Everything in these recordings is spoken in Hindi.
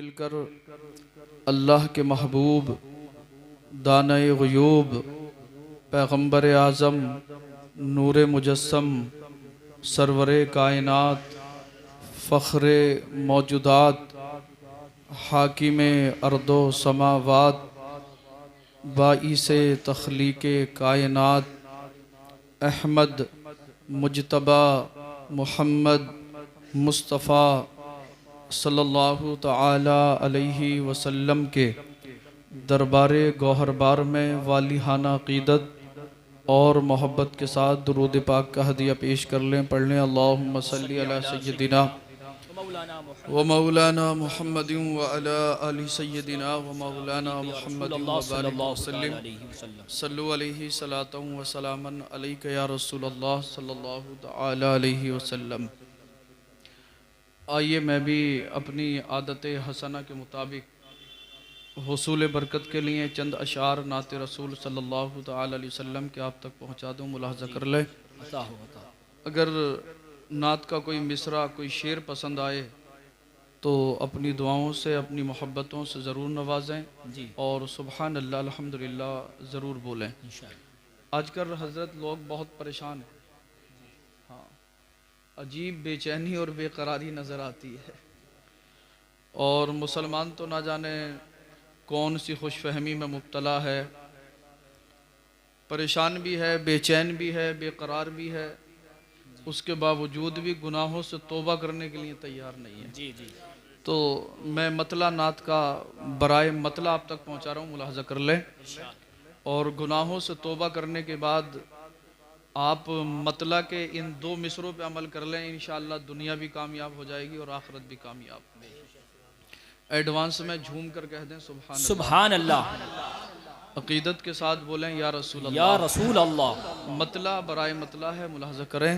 मिलकर अल्लाह के महबूब दाने ग़ुयूब पैगम्बर आज़म नूर मुजस्सम सरवरे कायनात फ़ख्रे मौजूदात हाकिम अर्दो समावात बाइसे तख्लीक़े कायनात अहमद मुजतबा मुहम्मद मुस्तफ़ा सल्लल्लाहु तआला अलैहि वसल्लम के दरबार गौहरबार में वालिहाना अक़ीदत और मोहब्बत के साथ दुरूद पाक का हदिया पेश कर लें। पढ़ लें अल्लाहुम्मा सल्ली अला सय्यदिना व मौलाना मुहम्मदिन व अला आलि सय्यदिना व मौलाना मुहम्मदिन व बारिक वसल्लिम सल्लु अलैहि सलातन व सलामन अलैका या रसूलल्लाह सल्लल्लाहु तआला अलैहि वसल्लम। आइए मैं भी अपनी आदत हसना के मुताबिक हुसूल बरकत के लिए चंद अशार नात रसूल सल्लल्लाहु तआला अलैहि वसल्लम के आप तक पहुँचा दूँ, मुलाहज़ा कर ले। अगर नात का कोई मिसरा कोई शेर पसंद आए तो अपनी दुआओं से अपनी मोहब्बतों से ज़रूर नवाजें जी, और सुबहान अल्लाह अल्हम्दुलिल्लाह ज़रूर बोलें। आजकल हज़रत लोग बहुत परेशान हैं, हाँ, अजीब बेचैनी और बेकरारी नज़र आती है, और मुसलमान तो ना जाने कौन सी खुशफहमी में मुब्तला है, परेशान भी है, बेचैन भी है, बेकरार भी है, उसके बावजूद भी गुनाहों से तौबा करने के लिए तैयार नहीं है। जी जी। तो मैं मतला नात का बराए मतला आप तक पहुंचा रहा हूँ, मुलाहज़ा कर लें। और गुनाहों से तौबा करने के बाद आप मतला के इन दो मिसरों पे अमल कर लें, इंशाअल्लाह दुनिया भी कामयाब हो जाएगी और आखिरत भी कामयाब। एडवांस में झूम कर कह दें सुभान अल्लाह, अकीदत के साथ बोलें या रसूल अल्लाह, या रसूल अल्लाह। मतला बराए मतला है, मुलाहज़ा करें।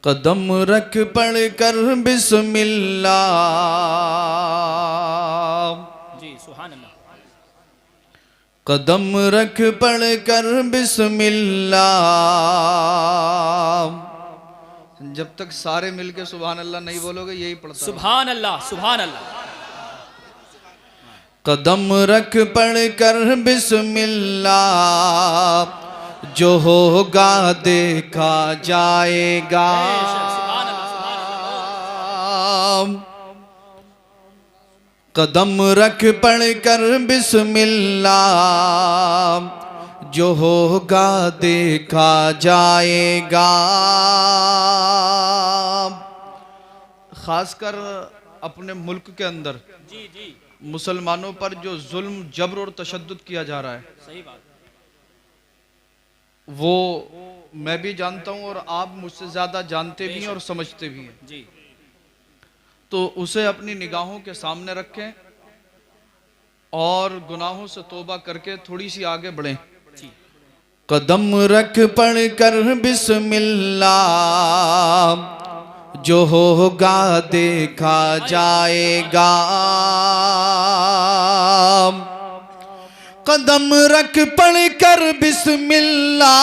कदम रख पढ़ कर बिस्मिल्लाह, जी सुभान अल्लाह। कदम रख पढ़ कर बिस्मिल्लाह, जब तक सारे मिलके सुभान अल्लाह नहीं बोलोगे यही पढ़ता सुभान अल्लाह सुभान अल्लाह। कदम रख पढ़ कर बिस्मिल्लाह, जो होगा देखा जाएगा, कदम रख पढ़ कर बिस्मिल्लाह, जो होगा देखा जाएगा। खासकर अपने मुल्क के अंदर जी जी मुसलमानों पर जो जुल्म जबर और तशद्दुद किया जा रहा है, सही बात, वो मैं भी जानता हूं और आप मुझसे ज्यादा जानते भी हैं और समझते भी हैं जी। तो उसे अपनी निगाहों के सामने रखें और गुनाहों से तौबा करके थोड़ी सी आगे बढ़ें। कदम रख पढ़ कर बिस्मिल्लाह, जो होगा देखा जाएगा, कदम रख पढ़ कर बिस्मिल्लाह,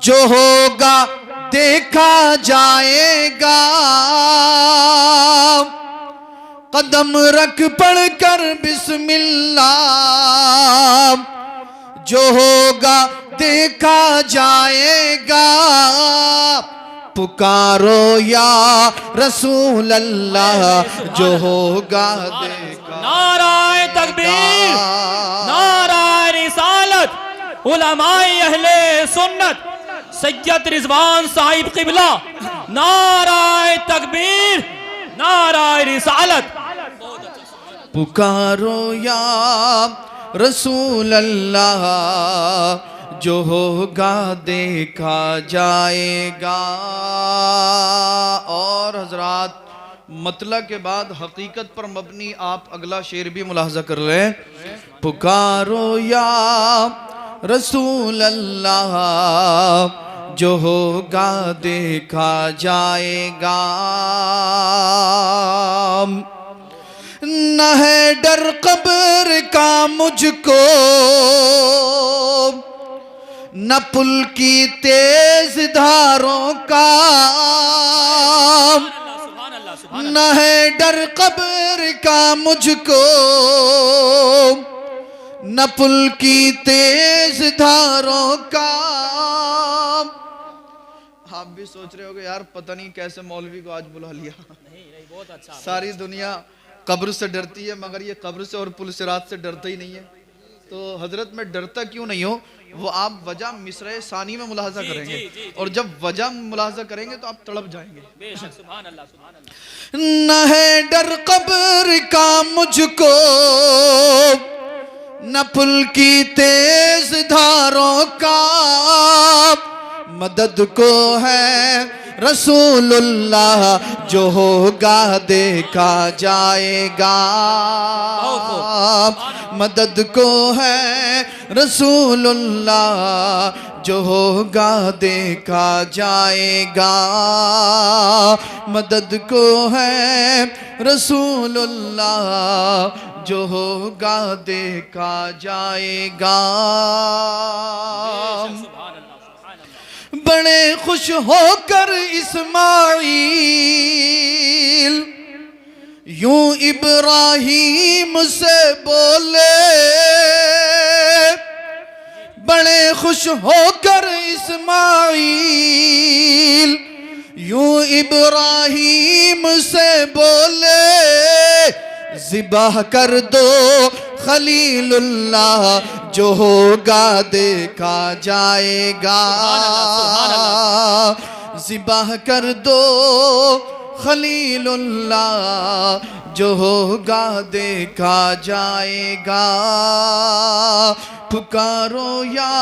जो होगा देखा जाएगा, कदम रख पढ़ कर बिस्मिल्लाह, जो होगा देखा जाएगा। पुकारो या रसूल अल्लाह, जो होगा देखा। नाराए तकबीर, नाराए रिसालत, उलमाए अहले सुन्नत, सैयद रिजवान साहिब क़िबला, नाराए तकबीर, नाराए रिसालत। पुकारो या रसूल अल्लाह, जो होगा देखा जाएगा। और हजरात, मतला के बाद हकीकत पर मबनी आप अगला शेर भी मुलाहजा कर लें। पुकारो या रसूल अल्लाह, जो होगा देखा जाएगा। न है डर कब्र का मुझको, न पुल की तेज धारों का, न है डर कब्र का मुझको, न पुल की तेज धारों का। आप भी सोच रहे होगे यार पता नहीं कैसे मौलवी को आज बुला लिया। नहीं बहुत अच्छा। सारी दुनिया कब्र से डरती है मगर ये कब्र से और पुल सिरात से डरता ही नहीं है। तो हजरत में डरता क्यों नहीं हो, वो आप वजह मिसरे सानी में मुलाहजा करेंगे। और जब वजह मुलाहजा करेंगे तो आप तड़प जाएंगे। बेशक, सुभान अल्लाह, सुभान अल्लाह। न है डर कब्र का मुझको, न पुल की तेज धारों का। मदद को है रसूलुल्लाह, जो होगा देखा जाएगा। मदद को है रसूलुल्लाह, जो होगा देखा जाएगा। मदद को है रसूलुल्लाह, जो होगा देखा जाएगा। बड़े खुश होकर इस्माइल यूं इब्राहीम से बोले। बड़े खुश होकर इस्माइल यूं इब्राहीम से बोले। ज़िबाह कर दो खलीलुल्लाह, जो होगा देखा जाएगा। ज़िबाह कर दो खलीलुल्लाह, जो होगा देखा जाएगा। पुकारो या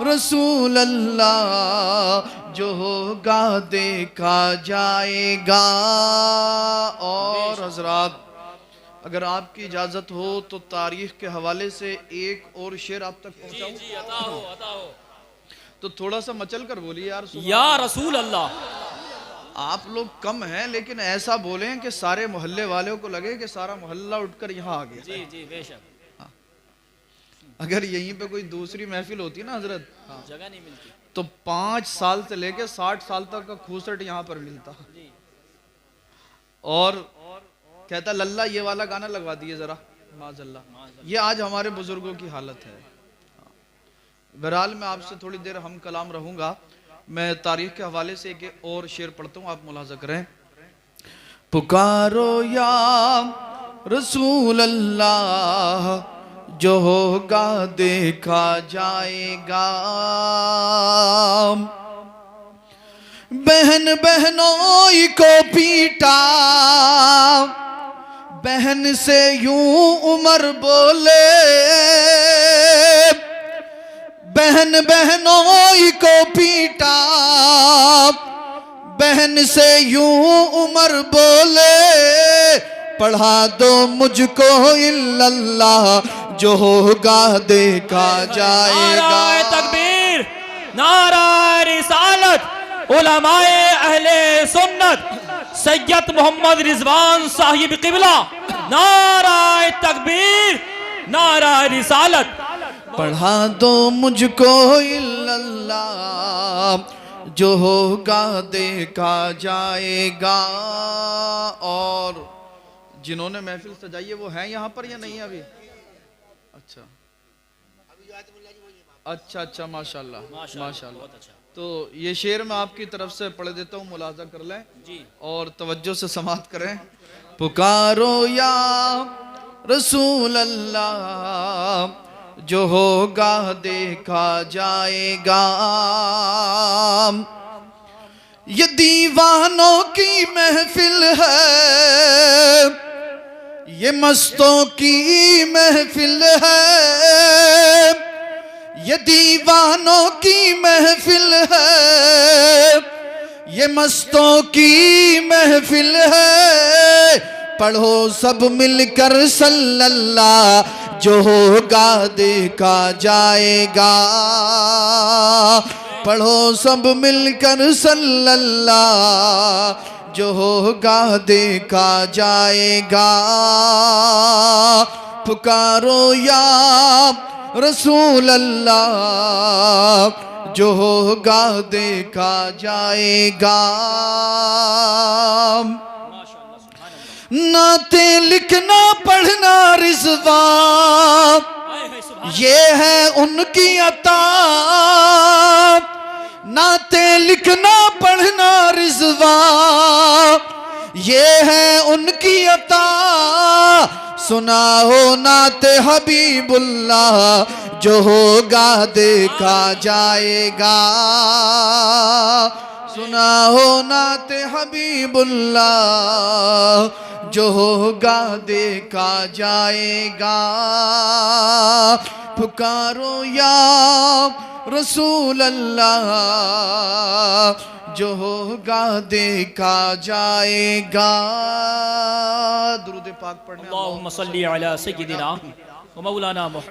रसूल अल्लाह, जो होगा देखा जाएगा। और हजरात अगर आपकी इजाजत हो तो तारीख के हवाले से एक और शेर आप तक पहुंचाऊं। जी, अता हो, अता हो। तो थोड़ा सा मचल कर बोलिए यार। या रसूल अल्लाह। आप लोग कम हैं लेकिन ऐसा बोलें कि सारे मोहल्ले वालों को लगे कि सारा मोहल्ला उठकर यहाँ आ गया। जी जी बेशक। अगर यहीं पे कोई दूसरी महफिल होती ना हजरत, जगह नहीं मिलती, तो 5 साल से लेके 60 साल तक का खूसट यहाँ पर मिलता। और कहता लल्ला ये वाला गाना लगवा दिए जरा, माज़ल्ला। ये आज हमारे बुजुर्गों की हालत है। बहरहाल मैं आपसे थोड़ी देर हम कलाम रहूंगा। मैं तारीख के हवाले से एक और शेर पढ़ता हूँ, आप मुलाजा करें। पुकारो या रसूल अल्लाह, जो होगा देखा जाएगा। बहन बहनों को पीटा, बहन से यूं उमर बोले। बहन बहनों को पीटा, बहन से यूं उमर बोले। पढ़ा दो मुझको इल्लल्लाह, जो होगा देखा जाएगा। नाराए तकबीर, नाराए रिसालत, उलमाए अहले सुन्नत सैयद मोहम्मद रिजवान साहिब क़िबला। नाराए तकबीर, नाराए रिसालत। पढ़ा दो मुझको इल्लल्लाह, जो होगा देखा जाएगा। और जिन्होंने महफिल सजाई है वो हैं यहाँ पर या नहीं अभी? अच्छा अच्छा अच्छा, माशाल्लाह माशाल्लाह। तो ये शेर मैं आपकी तरफ से पढ़ देता हूँ, मुलाजा कर लें जी और तवज्जो से समाअत करें। पुकारो या रसूल अल्लाह, जो होगा देखा जाएगा। ये दीवानों की महफिल है, ये मस्तों की महफिल है। ये दीवानों की महफिल है, ये मस्तों की महफिल है। पढ़ो सब मिलकर सल्लल्लाह, जो होगा देखा जाएगा। पढ़ो सब मिलकर सल्लल्लाह, जो होगा देखा जाएगा। पुकारो या रसूल अल्लाह, जो होगा देखा जाएगा। नाते लिखना पढ़ना रिज़वा ये है उनकी अता। नाते लिखना पढ़ना रिज़वा ये है उनकी अता। सुना हो नाते हबीबुल्लाह जो होगा देखा जाएगा। सुना हो नाते हबीबुल्लाह जो होगा देखा जाएगा। पुकारो या रसूल अल्लाह जो होगा देखा जाएगा। दुरूद पाक पढ़ने अल्लाहुम्मा सल्ली अला सय्यिदिना व मौलाना